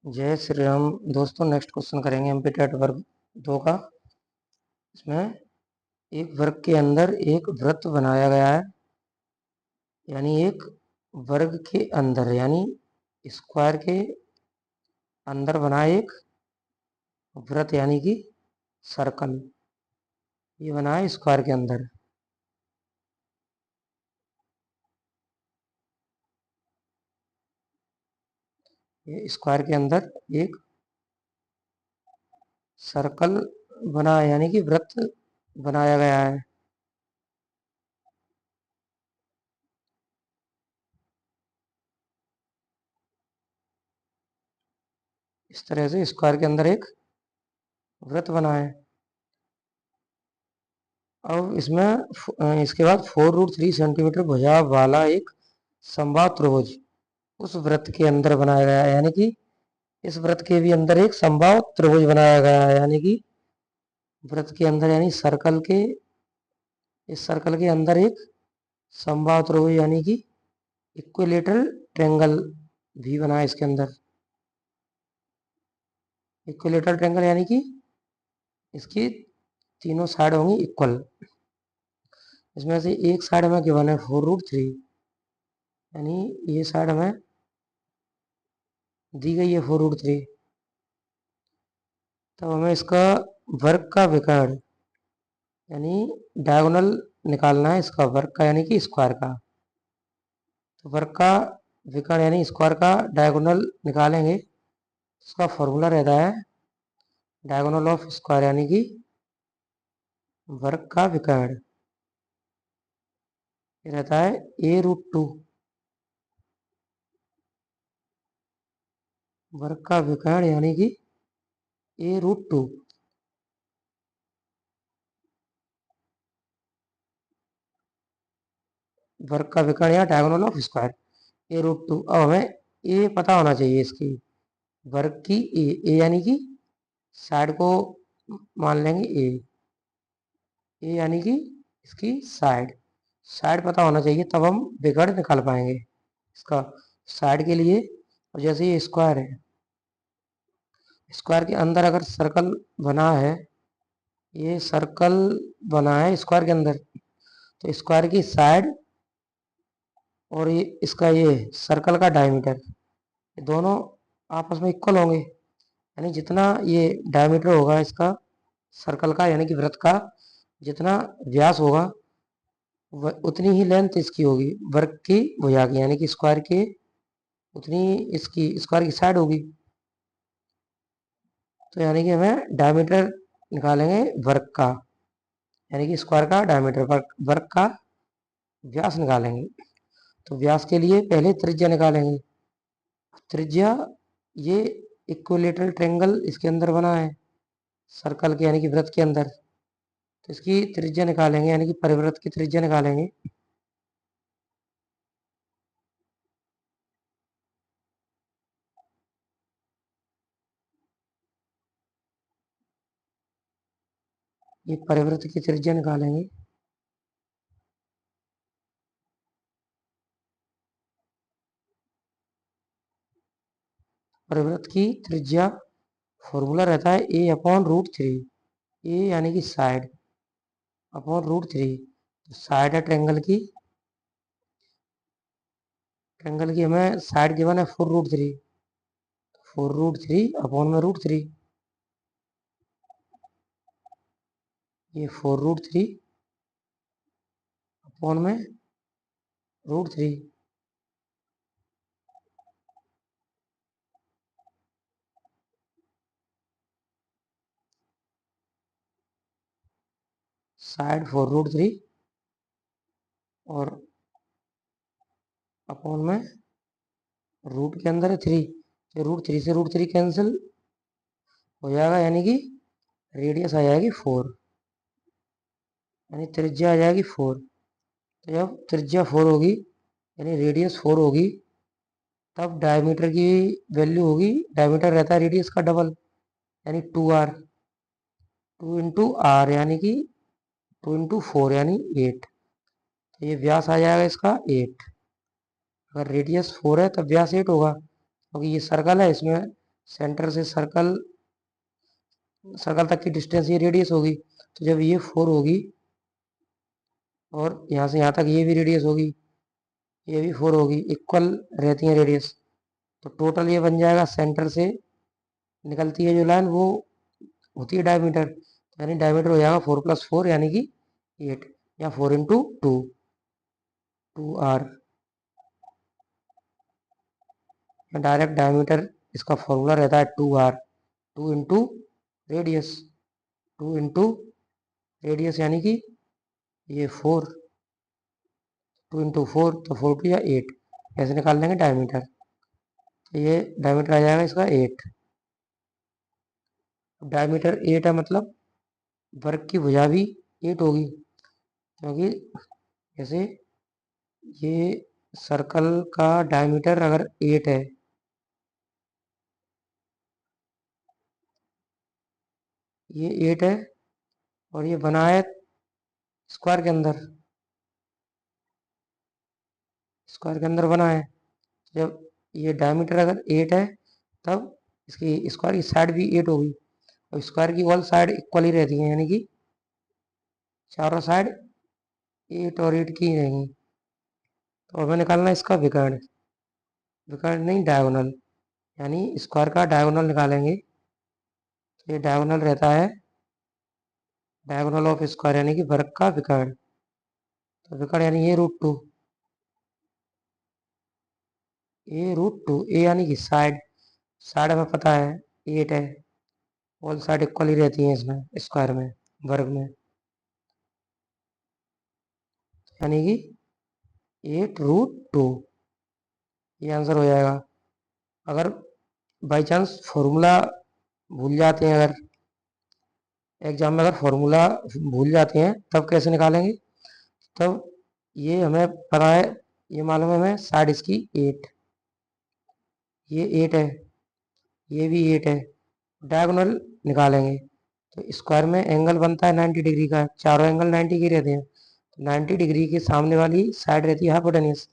जय श्री राम दोस्तों। Next question करेंगे एमपी टेट वर्ग 2 का। इसमें एक वर्ग के अंदर एक वृत्त बनाया गया है, यानी एक वर्ग के अंदर यानी स्क्वायर के अंदर बना एक वृत्त यानी कि सर्कल। ये बना है स्क्वायर के अंदर। ये स्क्वायर के अंदर एक सर्कल बना है यानी कि वृत्त बनाया गया है। इस तरह से स्क्वायर के अंदर एक वृत्त बना है। अब इसमें इसके बाद 4√3 सेंटीमीटर भुजा वाला एक समबाहु त्रिभुज उस वृत्त के अंदर बनाया गया है, यानी कि इस वृत्त के भी अंदर एक समबाहु त्रिभुज बनाया गया है, यानी कि वृत्त के अंदर यानी सर्कल के इस सर्कल के अंदर एक समबाहु त्रिभुज यानी कि इक्विलेटरल ट्रायंगल भी बना है। इसके अंदर इक्विलेटरल ट्रायंगल यानी कि इसकी तीनों साइड होंगी इक्वल। इसमें से एक साइड में गिवन है 4√3, यानी ये साइड में दी गई है 4√3। तो हमें इसका वर्ग का विकर्ण यानी डायगोनल निकालना है, इसका वर्ग का यानी कि स्क्वायर का। तो वर्ग का विकर्ण यानी स्क्वायर का डायगोनल निकालेंगे। इसका फॉर्मूला रहता है डायगोनल ऑफ स्क्वायर यानी कि वर्ग का विकर्ण। ये रहता है a√2। वर्ग का विकर्ण यानी कि a√2। वर्ग का विकर्ण या डायगोनल ऑफ स्क्वायर a√2। अब हमें ए पता होना चाहिए इसकी वर्ग की ए यानी कि साइड को मान लेंगे ए यानी कि इसकी साइड साइड पता होना चाहिए, तब हम विकर्ण निकाल पाएंगे इसका साइड के लिए। और जैसे ये स्क्वायर है, स्क्वायर के अंदर अगर सर्कल बना है, ये सर्कल बना है स्क्वायर के अंदर, तो स्क्वायर की साइड और ये इसका ये सर्कल का डायमीटर दोनों आपस में इक्वल होंगे। यानी जितना ये डायमीटर होगा इसका सर्कल का यानी कि वृत्त का, जितना व्यास होगा उतनी ही लेंथ इसकी होगी वर्ग की भुजा की, यानी कि स्क्वायर के उतनी इसकी स्क्वायर की साइड होगी। तो यानी कि हमें डायमीटर निकालेंगे वर्ग का, यानी कि स्क्वायर का डायमीटर वर्ग का व्यास निकालेंगे। तो व्यास के लिए पहले त्रिज्या निकालेंगे। त्रिज्या ये इक्विलेटरल ट्रायंगल इसके अंदर बना है सर्कल के यानी कि वृत्त के अंदर, तो इसकी त्रिज्या निकालेंगे यानी कि परिवृत्त की त्रिज्या निकालेंगे। ये परिवृत्त की त्रिज्या निकालेंगे। परिवृत्त की त्रिज्या फॉर्मूला रहता है a/√3। ए यानी कि साइड अपॉन √3। साइड है ट्रायंगल की हमें साइड गिवन है 4√3। 4√3 अपॉन में √3। ये 4√3 अपॉन में √3। साइड 4√3 और अपॉन में रूट के अंदर है 3। तो √3 से √3 कैंसिल हो जाएगा, यानी कि रेडियस आ जाएगी 4, यानी त्रिज्या आ जाएगी 4। तो जब त्रिज्या 4 होगी यानी रेडियस 4 होगी, तब डायमीटर की वैल्यू होगी, डायमीटर रहता है रेडियस का डबल यानी 2r। 2 इंटू आर यानी कि 2 इंटू 4 यानी 8। तो ये व्यास आ जाएगा इसका 8। अगर रेडियस 4 है तब व्यास 8 होगा, क्योंकि ये सर्कल है, इसमें सेंटर से सर्कल सर्कल तक की डिस्टेंस ये रेडियस होगी। तो जब ये 4 होगी और यहाँ से यहाँ तक ये भी रेडियस होगी, ये भी 4 होगी, इक्वल रहती है रेडियस, तो टोटल ये बन जाएगा सेंटर से निकलती है जो लाइन वो होती है डायमीटर। यानी डायमीटर हो जाएगा 4 + 4 यानी कि 8, या 4 × 2 2r। डायरेक्ट डायमीटर इसका फॉर्मूला रहता है 2r, 2 × रेडियस, 2 × रेडियस यानी कि ये 4, 2 × 4 तो 4 × 2 या 8, ऐसे निकाल लेंगे डायमीटर। तो ये डायमीटर आ जाएगा इसका 8। डायमीटर 8 है मतलब वर्ग की भुजा भी 8 होगी, क्योंकि जैसे ये सर्कल का डायमीटर अगर 8 है, ये 8 है और ये बना है स्क्वायर के अंदर, स्क्वायर के अंदर बना है। जब ये डायमीटर अगर 8 है तब इसकी स्क्वायर की साइड भी 8 होगी, और स्क्वायर की ऑल साइड इक्वल ही रहती है, यानी कि चारों साइड 8 और 8 की ही रहेंगी। तो हमें निकालना है इसका विकर्ण, विकर्ण नहीं डायगोनल, यानी स्क्वायर का डायगोनल निकालेंगे। तो ये डायगोनल रहता है डायगोनल ऑफ स्क्वायर यानी कि वर्ग का विकर्ण। तो विकर्ण यानी ये √2, ये √2, ए यानी कि साइड, साइड हमें पता है 8 है, ऑल साइड इक्वल ही रहती है इसमें स्क्वायर में, वर्ग में, यानी कि 8 √2, ये आंसर हो जाएगा। अगर बाई चांस फॉर्मूला भूल जाते हैं, अगर एग्जाम में अगर फॉर्मूला भूल जाते हैं तब कैसे निकालेंगे? तब ये हमें पता है, ये मालूम है हमें साइड इसकी 8, ये 8 है, ये भी 8 है, डायगोनल निकालेंगे। तो स्क्वायर में एंगल बनता है 90 डिग्री का, चारों एंगल 90 के रहते हैं, तो 90 डिग्री के सामने वाली साइड रहती है हाइपोटेन्यूस,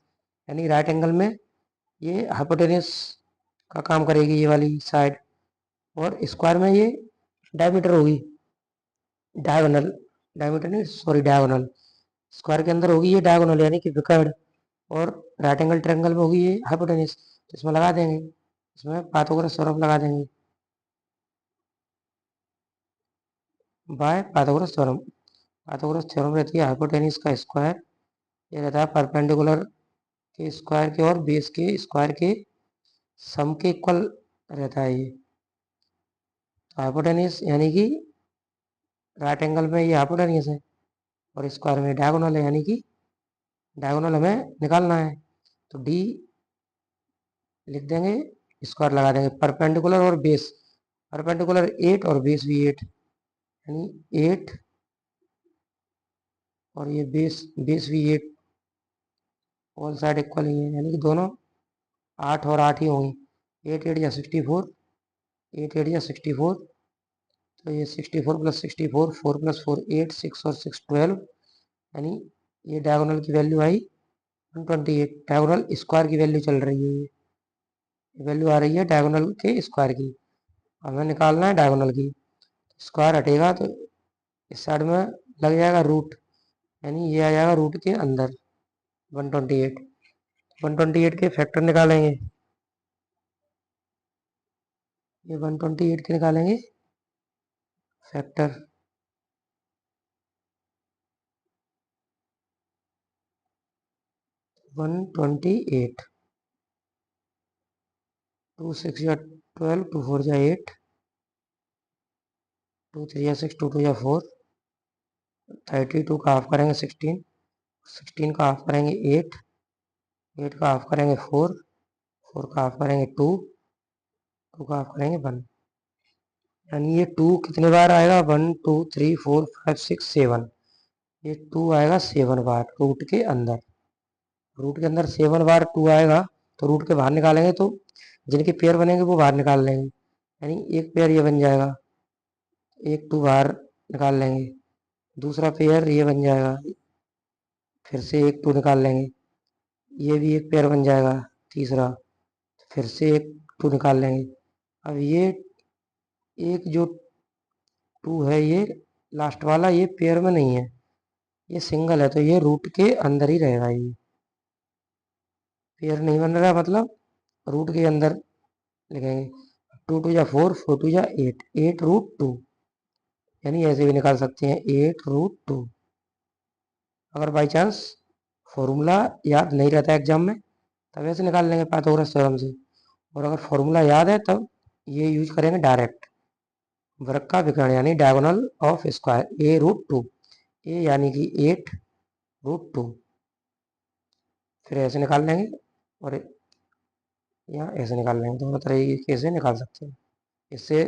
यानी राइट एंगल में ये हाइपोटेन्यूस का काम करेगी ये वाली साइड, और स्क्वायर में ये डायमीटर होगी, डायगोनल, डायमीटर नहीं सॉरी डायगोनल, स्क्वायर के अंदर होगी ये डायगोनल यानी कि विकर्ण, और राइट एंगल ट्रायंगल में होगी ये हाइपोटेन्यूस। तो इसमें लगा देंगे, इसमें पाइथागोरस थ्योरम लगा देंगे, by Pythagoras theorem. Pythagoras theorem रहती है हाइपोटेन्यूस का स्क्वायर, ये रहता है परपेंडिकुलर के स्क्वायर के और बेस के स्क्वायर के सम के इक्वल रहता है ये। तो हाइपोटेन्यूस यानी कि राइट एंगल में ये हाइपोटेन्यूस है, और स्क्वायर में डायगोनल है, यानी कि डायगोनल हमें निकालना है। तो डी लिख देंगे, स्क्वायर लगा देंगे, परपेंडिकुलर और बेस, परपेंडिकुलर 8 और बेस भी 8, यानी 8, और ये बेस बेस भी 8, ऑल साइड इक्वल ही है, यानी कि दोनों 8 और 8 ही होंगी। 8 8 या 64, 8 8 या 64, तो ये 64 + 64, 4 + 4 8, 6 और 6 12, यानी ये डायगोनल की वैल्यू आई 128। डायगोनल स्क्वायर की वैल्यू चल रही है, ये वैल्यू आ रही है डायगोनल के स्क्वायर की, हमें निकालना है डायगोनल की। स्क्वायर हटेगा तो इस साइड में लग जाएगा रूट, यानी ये आ जाएगा रूट के अंदर 128। 128 के फैक्टर निकालेंगे, ये 128 के निकालेंगे फैक्टर, 128, 2 6 या 12, 2 4 या 8, 2 3 या 6, 2 2 या 4, 32 का हाफ करेंगे 16, 16 का हाफ करेंगे 8, 8 का हाफ करेंगे 4, 4 का हाफ करेंगे 2, 2 का हाफ करेंगे 1, यानी ये 2 कितने बार आएगा? 1 2 3 4 5 6 7, ये 2 आएगा 7 बार रूट के अंदर, रूट के अंदर 7 बार 2 आएगा, तो रूट के बाहर निकालेंगे तो जिनके पेयर बनेंगे वो बाहर निकाल लेंगे, यानी एक पेयर ये बन जाएगा, एक 2 बाहर निकाल लेंगे, दूसरा पेयर ये बन जाएगा, फिर से एक 2 निकाल लेंगे, ये भी एक पेयर बन जाएगा तीसरा, फिर से एक 2 निकाल लेंगे, अब ये एक जो टू है, ये लास्ट वाला, ये पेयर में नहीं है, ये सिंगल है, तो ये रूट के अंदर ही रहेगा। ये पेयर नहीं बन रहा, मतलब रूट के अंदर लिखेंगे। 2 2 जा 4, 4 2 जा 8, 8√2, यानी ऐसे भी निकाल सकते हैं 8√2। अगर बाई चांस फॉर्मूला याद नहीं रहता एग्जाम में, तब ऐसे निकाल लेंगे पाइथागोरस थ्योरम से। और अगर फॉर्मूला याद है तब ये यूज करेंगे डायरेक्ट, वर्ग का विकर्ण यानी डायगोनल ऑफ स्क्वायर, A√2, ए यानी कि 8√2, फिर ऐसे निकाल लेंगे और यहाँ ऐसे निकाल लेंगे। दोनों तरीके से निकाल सकते हैं, इससे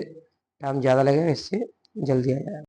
टाइम ज़्यादा लगेगा, इससे जल्दी आ जाएगा।